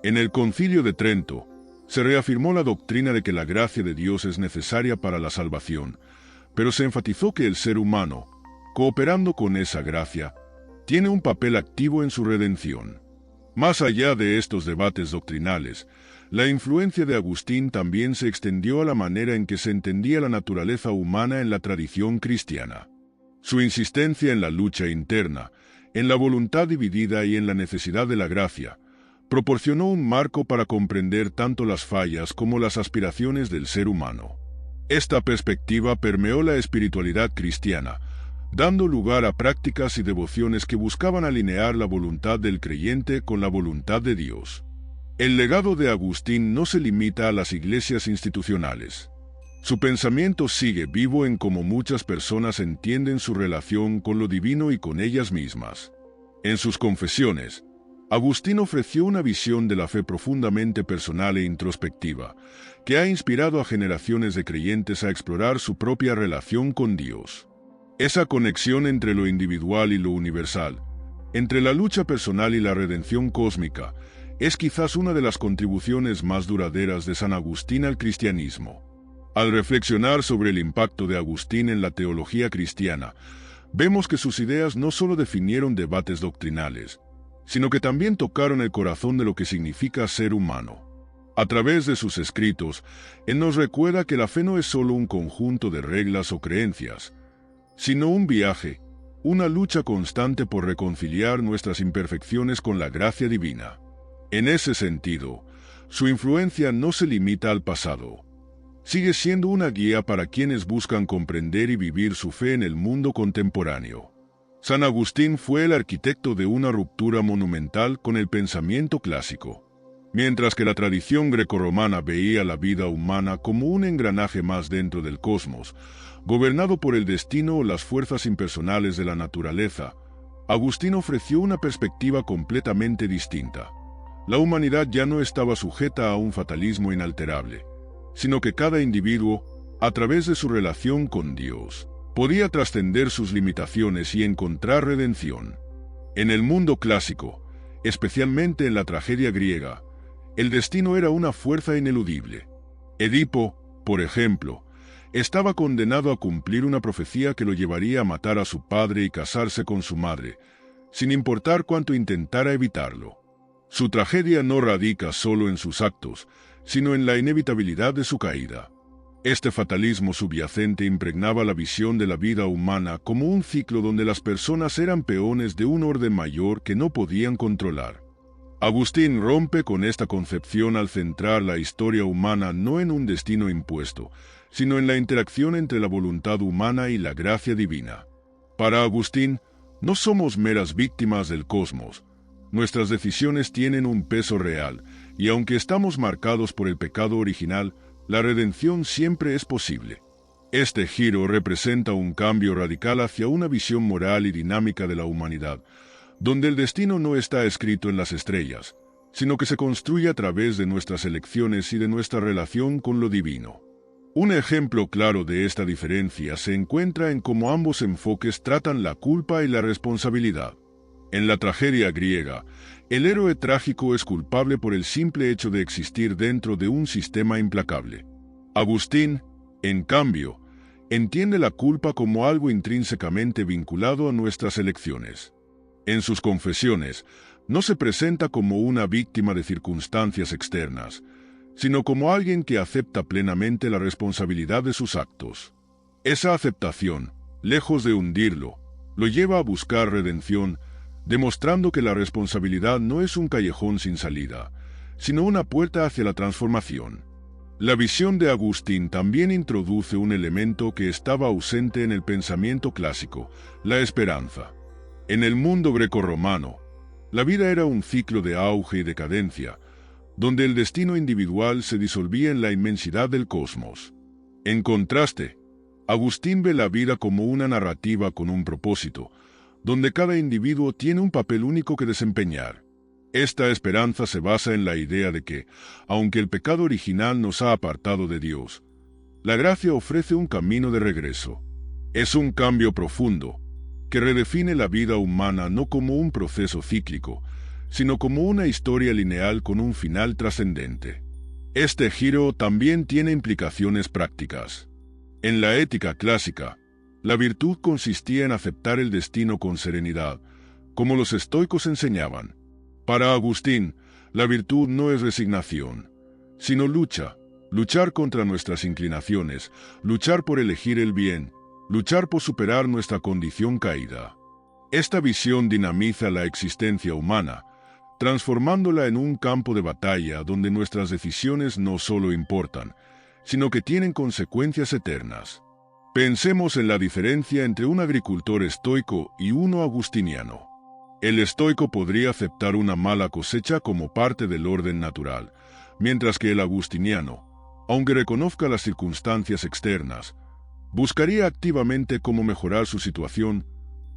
En el Concilio de Trento, se reafirmó la doctrina de que la gracia de Dios es necesaria para la salvación, pero se enfatizó que el ser humano, cooperando con esa gracia, tiene un papel activo en su redención. Más allá de estos debates doctrinales, la influencia de Agustín también se extendió a la manera en que se entendía la naturaleza humana en la tradición cristiana. Su insistencia en la lucha interna, en la voluntad dividida y en la necesidad de la gracia, proporcionó un marco para comprender tanto las fallas como las aspiraciones del ser humano. Esta perspectiva permeó la espiritualidad cristiana, dando lugar a prácticas y devociones que buscaban alinear la voluntad del creyente con la voluntad de Dios. El legado de Agustín no se limita a las iglesias institucionales. Su pensamiento sigue vivo en cómo muchas personas entienden su relación con lo divino y con ellas mismas. En sus confesiones, Agustín ofreció una visión de la fe profundamente personal e introspectiva, que ha inspirado a generaciones de creyentes a explorar su propia relación con Dios. Esa conexión entre lo individual y lo universal, entre la lucha personal y la redención cósmica, es quizás una de las contribuciones más duraderas de San Agustín al cristianismo. Al reflexionar sobre el impacto de Agustín en la teología cristiana, vemos que sus ideas no solo definieron debates doctrinales, sino que también tocaron el corazón de lo que significa ser humano. A través de sus escritos, él nos recuerda que la fe no es solo un conjunto de reglas o creencias, sino un viaje, una lucha constante por reconciliar nuestras imperfecciones con la gracia divina. En ese sentido, su influencia no se limita al pasado. Sigue siendo una guía para quienes buscan comprender y vivir su fe en el mundo contemporáneo. San Agustín fue el arquitecto de una ruptura monumental con el pensamiento clásico. Mientras que la tradición grecorromana veía la vida humana como un engranaje más dentro del cosmos, gobernado por el destino o las fuerzas impersonales de la naturaleza, Agustín ofreció una perspectiva completamente distinta. La humanidad ya no estaba sujeta a un fatalismo inalterable, sino que cada individuo, a través de su relación con Dios, podía trascender sus limitaciones y encontrar redención. En el mundo clásico, especialmente en la tragedia griega, el destino era una fuerza ineludible. Edipo, por ejemplo, estaba condenado a cumplir una profecía que lo llevaría a matar a su padre y casarse con su madre, sin importar cuánto intentara evitarlo. Su tragedia no radica solo en sus actos, sino en la inevitabilidad de su caída. Este fatalismo subyacente impregnaba la visión de la vida humana como un ciclo donde las personas eran peones de un orden mayor que no podían controlar. Agustín rompe con esta concepción al centrar la historia humana no en un destino impuesto, sino en la interacción entre la voluntad humana y la gracia divina. Para Agustín, no somos meras víctimas del cosmos. Nuestras decisiones tienen un peso real, y aunque estamos marcados por el pecado original, la redención siempre es posible. Este giro representa un cambio radical hacia una visión moral y dinámica de la humanidad, donde el destino no está escrito en las estrellas, sino que se construye a través de nuestras elecciones y de nuestra relación con lo divino. Un ejemplo claro de esta diferencia se encuentra en cómo ambos enfoques tratan la culpa y la responsabilidad. En la tragedia griega, el héroe trágico es culpable por el simple hecho de existir dentro de un sistema implacable. Agustín, en cambio, entiende la culpa como algo intrínsecamente vinculado a nuestras elecciones. En sus confesiones, no se presenta como una víctima de circunstancias externas, sino como alguien que acepta plenamente la responsabilidad de sus actos. Esa aceptación, lejos de hundirlo, lo lleva a buscar redención, demostrando que la responsabilidad no es un callejón sin salida, sino una puerta hacia la transformación. La visión de Agustín también introduce un elemento que estaba ausente en el pensamiento clásico, la esperanza. En el mundo grecorromano, la vida era un ciclo de auge y decadencia, donde el destino individual se disolvía en la inmensidad del cosmos. En contraste, Agustín ve la vida como una narrativa con un propósito, donde cada individuo tiene un papel único que desempeñar. Esta esperanza se basa en la idea de que, aunque el pecado original nos ha apartado de Dios, la gracia ofrece un camino de regreso. Es un cambio profundo, que redefine la vida humana no como un proceso cíclico, sino como una historia lineal con un final trascendente. Este giro también tiene implicaciones prácticas. En la ética clásica, la virtud consistía en aceptar el destino con serenidad, como los estoicos enseñaban. Para Agustín, la virtud no es resignación, sino luchar contra nuestras inclinaciones, luchar por elegir el bien, luchar por superar nuestra condición caída. Esta visión dinamiza la existencia humana, transformándola en un campo de batalla donde nuestras decisiones no solo importan, sino que tienen consecuencias eternas. Pensemos en la diferencia entre un agricultor estoico y uno agustiniano. El estoico podría aceptar una mala cosecha como parte del orden natural, mientras que el agustiniano, aunque reconozca las circunstancias externas, buscaría activamente cómo mejorar su situación,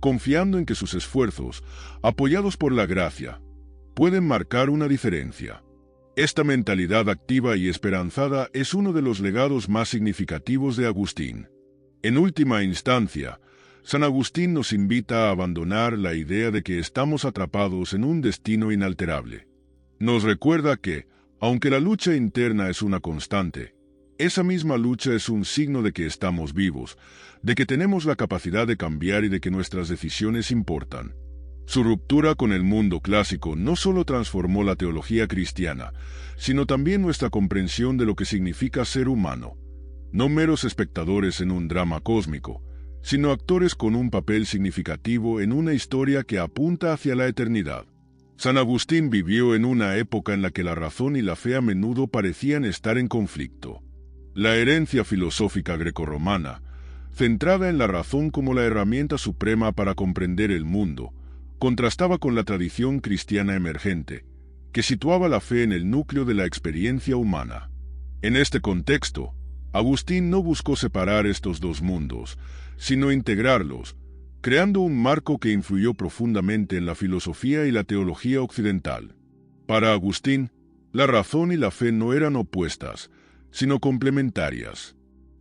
confiando en que sus esfuerzos, apoyados por la gracia, pueden marcar una diferencia. Esta mentalidad activa y esperanzada es uno de los legados más significativos de Agustín. En última instancia, San Agustín nos invita a abandonar la idea de que estamos atrapados en un destino inalterable. Nos recuerda que, aunque la lucha interna es una constante, esa misma lucha es un signo de que estamos vivos, de que tenemos la capacidad de cambiar y de que nuestras decisiones importan. Su ruptura con el mundo clásico no solo transformó la teología cristiana, sino también nuestra comprensión de lo que significa ser humano. No meros espectadores en un drama cósmico, sino actores con un papel significativo en una historia que apunta hacia la eternidad. San Agustín vivió en una época en la que la razón y la fe a menudo parecían estar en conflicto. La herencia filosófica grecorromana, centrada en la razón como la herramienta suprema para comprender el mundo, contrastaba con la tradición cristiana emergente, que situaba la fe en el núcleo de la experiencia humana. En este contexto, Agustín no buscó separar estos dos mundos, sino integrarlos, creando un marco que influyó profundamente en la filosofía y la teología occidental. Para Agustín, la razón y la fe no eran opuestas, sino complementarias.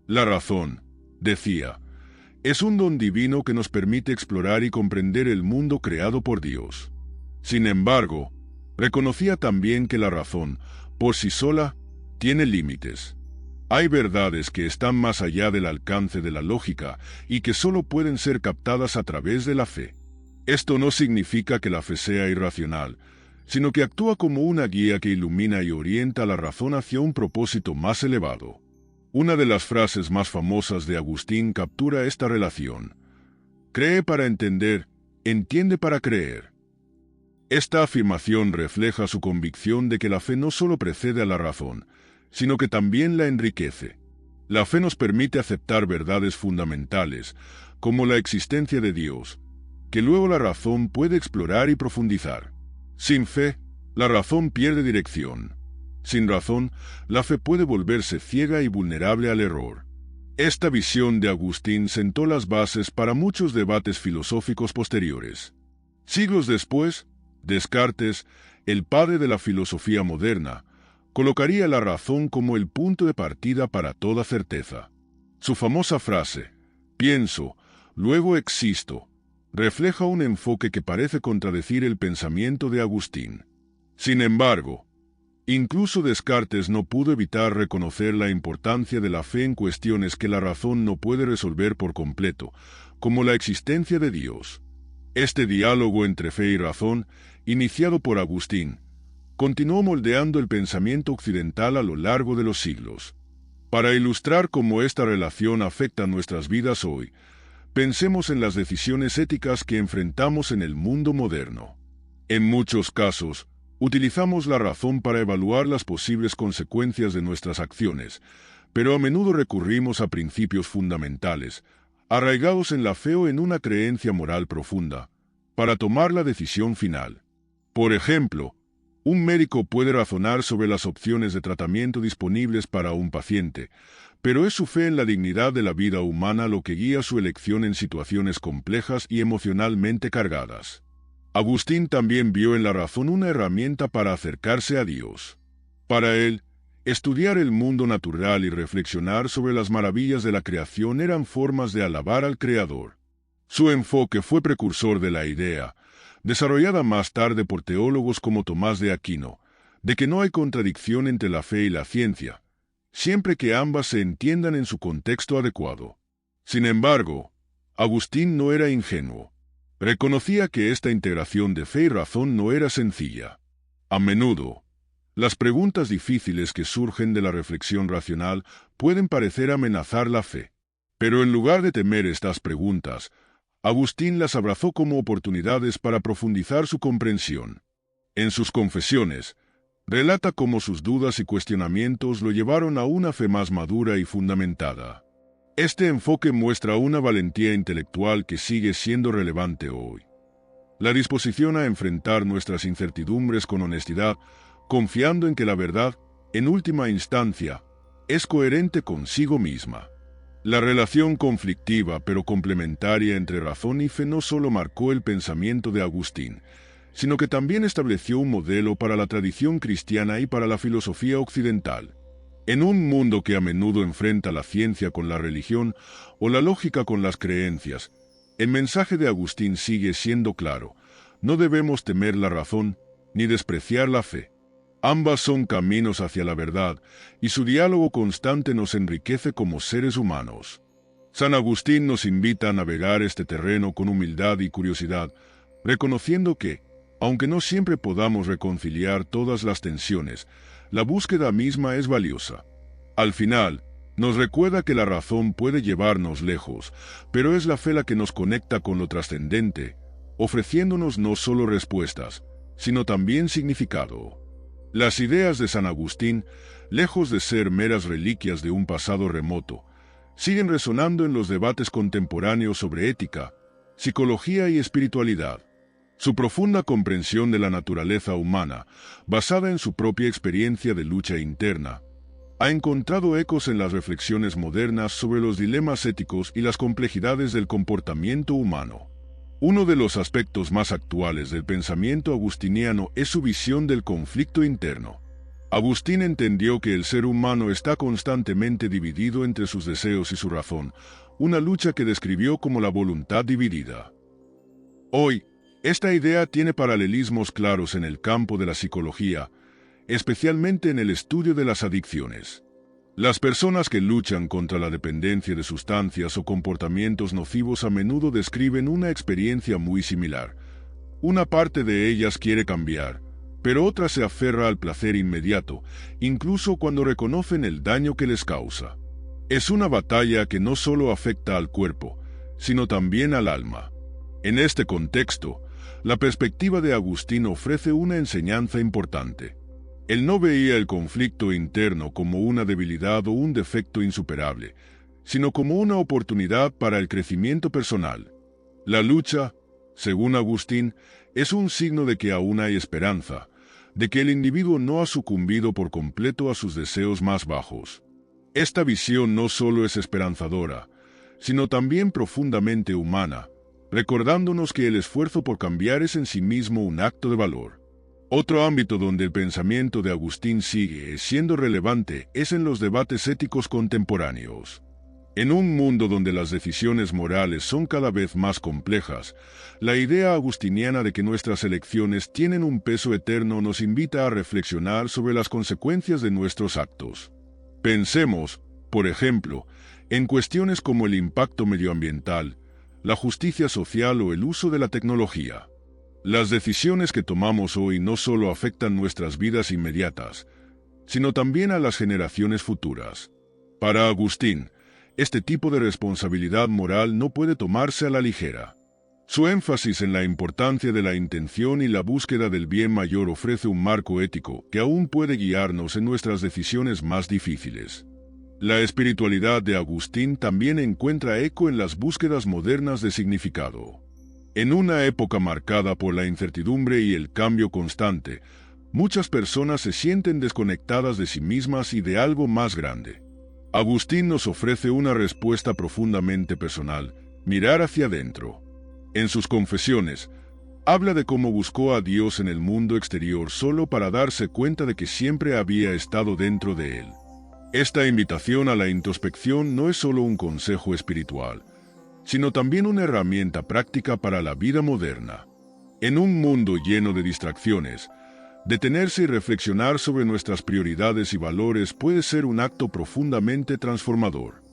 La razón, decía, es un don divino que nos permite explorar y comprender el mundo creado por Dios. Sin embargo, reconocía también que la razón, por sí sola, tiene límites. Hay verdades que están más allá del alcance de la lógica y que solo pueden ser captadas a través de la fe. Esto no significa que la fe sea irracional, sino que actúa como una guía que ilumina y orienta la razón hacia un propósito más elevado. Una de las frases más famosas de Agustín captura esta relación. Cree para entender, entiende para creer. Esta afirmación refleja su convicción de que la fe no solo precede a la razón, sino que también la enriquece. La fe nos permite aceptar verdades fundamentales, como la existencia de Dios, que luego la razón puede explorar y profundizar. Sin fe, la razón pierde dirección. Sin razón, la fe puede volverse ciega y vulnerable al error. Esta visión de Agustín sentó las bases para muchos debates filosóficos posteriores. Siglos después, Descartes, el padre de la filosofía moderna, colocaría la razón como el punto de partida para toda certeza. Su famosa frase, pienso, luego existo, refleja un enfoque que parece contradecir el pensamiento de Agustín. Sin embargo, incluso Descartes no pudo evitar reconocer la importancia de la fe en cuestiones que la razón no puede resolver por completo, como la existencia de Dios. Este diálogo entre fe y razón, iniciado por Agustín, continuó moldeando el pensamiento occidental a lo largo de los siglos. Para ilustrar cómo esta relación afecta nuestras vidas hoy, pensemos en las decisiones éticas que enfrentamos en el mundo moderno. En muchos casos, utilizamos la razón para evaluar las posibles consecuencias de nuestras acciones, pero a menudo recurrimos a principios fundamentales, arraigados en la fe o en una creencia moral profunda, para tomar la decisión final. Por ejemplo, Un médico puede razonar sobre las opciones de tratamiento disponibles para un paciente, pero es su fe en la dignidad de la vida humana lo que guía su elección en situaciones complejas y emocionalmente cargadas. Agustín también vio en la razón una herramienta para acercarse a Dios. Para él, estudiar el mundo natural y reflexionar sobre las maravillas de la creación eran formas de alabar al Creador. Su enfoque fue precursor de la idea, desarrollada más tarde por teólogos como Tomás de Aquino, de que no hay contradicción entre la fe y la ciencia, siempre que ambas se entiendan en su contexto adecuado. Sin embargo, Agustín no era ingenuo. Reconocía que esta integración de fe y razón no era sencilla. A menudo, las preguntas difíciles que surgen de la reflexión racional pueden parecer amenazar la fe. Pero en lugar de temer estas preguntas, Agustín las abrazó como oportunidades para profundizar su comprensión. En sus confesiones, relata cómo sus dudas y cuestionamientos lo llevaron a una fe más madura y fundamentada. Este enfoque muestra una valentía intelectual que sigue siendo relevante hoy. La disposición a enfrentar nuestras incertidumbres con honestidad, confiando en que la verdad, en última instancia, es coherente consigo misma. La relación conflictiva pero complementaria entre razón y fe no solo marcó el pensamiento de Agustín, sino que también estableció un modelo para la tradición cristiana y para la filosofía occidental. En un mundo que a menudo enfrenta la ciencia con la religión o la lógica con las creencias, el mensaje de Agustín sigue siendo claro: no debemos temer la razón ni despreciar la fe. Ambas son caminos hacia la verdad, y su diálogo constante nos enriquece como seres humanos. San Agustín nos invita a navegar este terreno con humildad y curiosidad, reconociendo que, aunque no siempre podamos reconciliar todas las tensiones, la búsqueda misma es valiosa. Al final, nos recuerda que la razón puede llevarnos lejos, pero es la fe la que nos conecta con lo trascendente, ofreciéndonos no solo respuestas, sino también significado. Las ideas de San Agustín, lejos de ser meras reliquias de un pasado remoto, siguen resonando en los debates contemporáneos sobre ética, psicología y espiritualidad. Su profunda comprensión de la naturaleza humana, basada en su propia experiencia de lucha interna, ha encontrado ecos en las reflexiones modernas sobre los dilemas éticos y las complejidades del comportamiento humano. Uno de los aspectos más actuales del pensamiento agustiniano es su visión del conflicto interno. Agustín entendió que el ser humano está constantemente dividido entre sus deseos y su razón, una lucha que describió como la voluntad dividida. Hoy, esta idea tiene paralelismos claros en el campo de la psicología, especialmente en el estudio de las adicciones. Las personas que luchan contra la dependencia de sustancias o comportamientos nocivos a menudo describen una experiencia muy similar. Una parte de ellas quiere cambiar, pero otra se aferra al placer inmediato, incluso cuando reconocen el daño que les causa. Es una batalla que no solo afecta al cuerpo, sino también al alma. En este contexto, la perspectiva de Agustín ofrece una enseñanza importante. Él no veía el conflicto interno como una debilidad o un defecto insuperable, sino como una oportunidad para el crecimiento personal. La lucha, según Agustín, es un signo de que aún hay esperanza, de que el individuo no ha sucumbido por completo a sus deseos más bajos. Esta visión no solo es esperanzadora, sino también profundamente humana, recordándonos que el esfuerzo por cambiar es en sí mismo un acto de valor. Otro ámbito donde el pensamiento de Agustín sigue siendo relevante es en los debates éticos contemporáneos. En un mundo donde las decisiones morales son cada vez más complejas, la idea agustiniana de que nuestras elecciones tienen un peso eterno nos invita a reflexionar sobre las consecuencias de nuestros actos. Pensemos, por ejemplo, en cuestiones como el impacto medioambiental, la justicia social o el uso de la tecnología. Las decisiones que tomamos hoy no solo afectan nuestras vidas inmediatas, sino también a las generaciones futuras. Para Agustín, este tipo de responsabilidad moral no puede tomarse a la ligera. Su énfasis en la importancia de la intención y la búsqueda del bien mayor ofrece un marco ético que aún puede guiarnos en nuestras decisiones más difíciles. La espiritualidad de Agustín también encuentra eco en las búsquedas modernas de significado. En una época marcada por la incertidumbre y el cambio constante, muchas personas se sienten desconectadas de sí mismas y de algo más grande. Agustín nos ofrece una respuesta profundamente personal: mirar hacia adentro. En sus confesiones, habla de cómo buscó a Dios en el mundo exterior solo para darse cuenta de que siempre había estado dentro de él. Esta invitación a la introspección no es solo un consejo espiritual, sino también una herramienta práctica para la vida moderna. En un mundo lleno de distracciones, detenerse y reflexionar sobre nuestras prioridades y valores puede ser un acto profundamente transformador.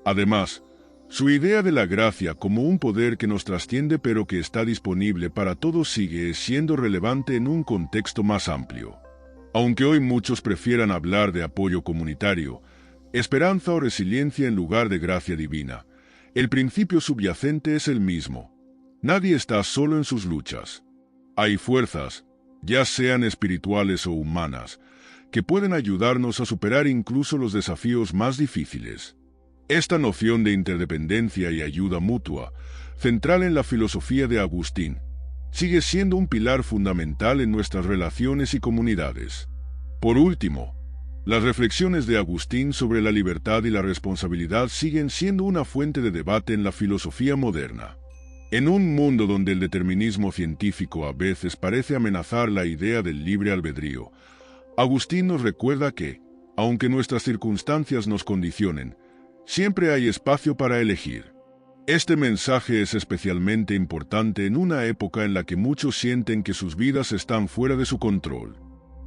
Además, su idea de la gracia como un poder que nos trasciende pero que está disponible para todos sigue siendo relevante en un contexto más amplio. Aunque hoy muchos prefieran hablar de apoyo comunitario, esperanza o resiliencia en lugar de gracia divina, el principio subyacente es el mismo. Nadie está solo en sus luchas. Hay fuerzas, ya sean espirituales o humanas, que pueden ayudarnos a superar incluso los desafíos más difíciles. Esta noción de interdependencia y ayuda mutua, central en la filosofía de Agustín, sigue siendo un pilar fundamental en nuestras relaciones y comunidades. Por último, las reflexiones de Agustín sobre la libertad y la responsabilidad siguen siendo una fuente de debate en la filosofía moderna. En un mundo donde el determinismo científico a veces parece amenazar la idea del libre albedrío, Agustín nos recuerda que, aunque nuestras circunstancias nos condicionen, siempre hay espacio para elegir. Este mensaje es especialmente importante en una época en la que muchos sienten que sus vidas están fuera de su control.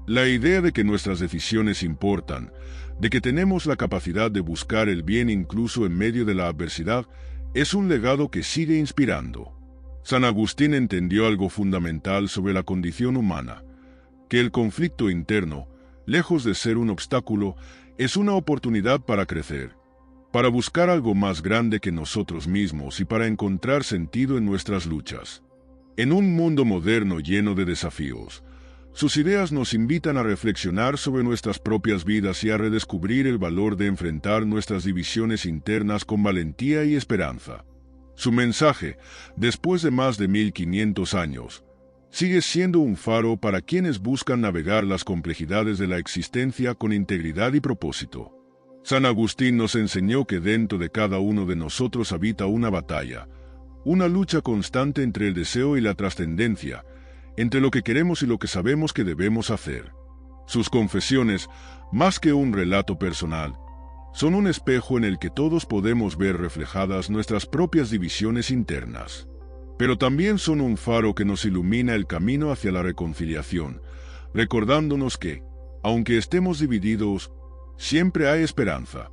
La idea de que nuestras decisiones importan, de que tenemos la capacidad de buscar el bien incluso en medio de la adversidad, es un legado que sigue inspirando. San Agustín entendió algo fundamental sobre la condición humana, que el conflicto interno, lejos de ser un obstáculo, es una oportunidad para crecer, para buscar algo más grande que nosotros mismos y para encontrar sentido en nuestras luchas. En un mundo moderno lleno de desafíos, sus ideas nos invitan a reflexionar sobre nuestras propias vidas y a redescubrir el valor de enfrentar nuestras divisiones internas con valentía y esperanza. Su mensaje, después de más de 1500 años, sigue siendo un faro para quienes buscan navegar las complejidades de la existencia con integridad y propósito. San Agustín nos enseñó que dentro de cada uno de nosotros habita una batalla, una lucha constante entre el deseo y la trascendencia, entre lo que queremos y lo que sabemos que debemos hacer. Sus confesiones, más que un relato personal, son un espejo en el que todos podemos ver reflejadas nuestras propias divisiones internas. Pero también son un faro que nos ilumina el camino hacia la reconciliación, recordándonos que, aunque estemos divididos, siempre hay esperanza.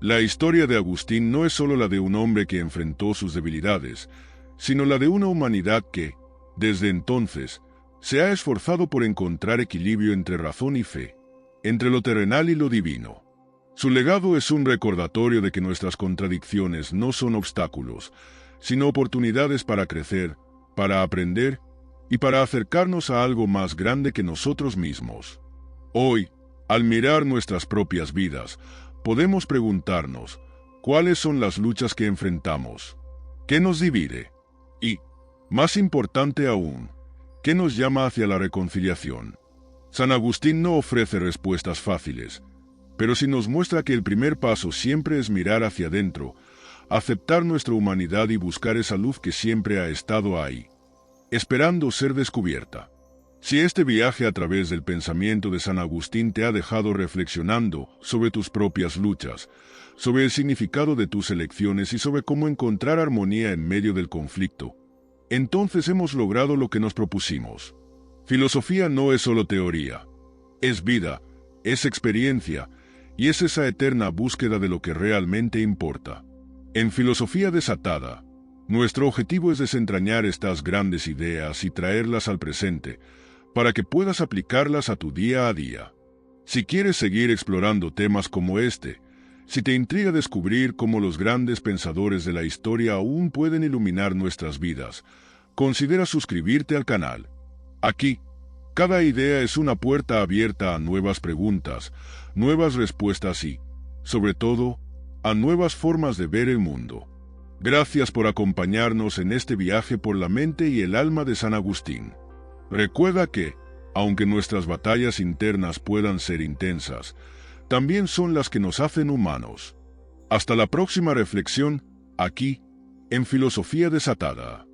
La historia de Agustín no es solo la de un hombre que enfrentó sus debilidades, sino la de una humanidad que, desde entonces, se ha esforzado por encontrar equilibrio entre razón y fe, entre lo terrenal y lo divino. Su legado es un recordatorio de que nuestras contradicciones no son obstáculos, sino oportunidades para crecer, para aprender y para acercarnos a algo más grande que nosotros mismos. Hoy, al mirar nuestras propias vidas, podemos preguntarnos, ¿cuáles son las luchas que enfrentamos? ¿Qué nos divide? Y, más importante aún, ¿qué nos llama hacia la reconciliación? San Agustín no ofrece respuestas fáciles, pero sí nos muestra que el primer paso siempre es mirar hacia adentro, aceptar nuestra humanidad y buscar esa luz que siempre ha estado ahí, esperando ser descubierta. Si este viaje a través del pensamiento de San Agustín te ha dejado reflexionando sobre tus propias luchas, sobre el significado de tus elecciones y sobre cómo encontrar armonía en medio del conflicto, entonces hemos logrado lo que nos propusimos. Filosofía no es solo teoría, es vida, es experiencia y es esa eterna búsqueda de lo que realmente importa. En Filosofía Desatada, nuestro objetivo es desentrañar estas grandes ideas y traerlas al presente, para que puedas aplicarlas a tu día a día. Si quieres seguir explorando temas como este, si te intriga descubrir cómo los grandes pensadores de la historia aún pueden iluminar nuestras vidas, considera suscribirte al canal. Aquí, cada idea es una puerta abierta a nuevas preguntas, nuevas respuestas y, sobre todo, a nuevas formas de ver el mundo. Gracias por acompañarnos en este viaje por la mente y el alma de San Agustín. Recuerda que, aunque nuestras batallas internas puedan ser intensas, también son las que nos hacen humanos. Hasta la próxima reflexión, aquí, en Filosofía Desatada.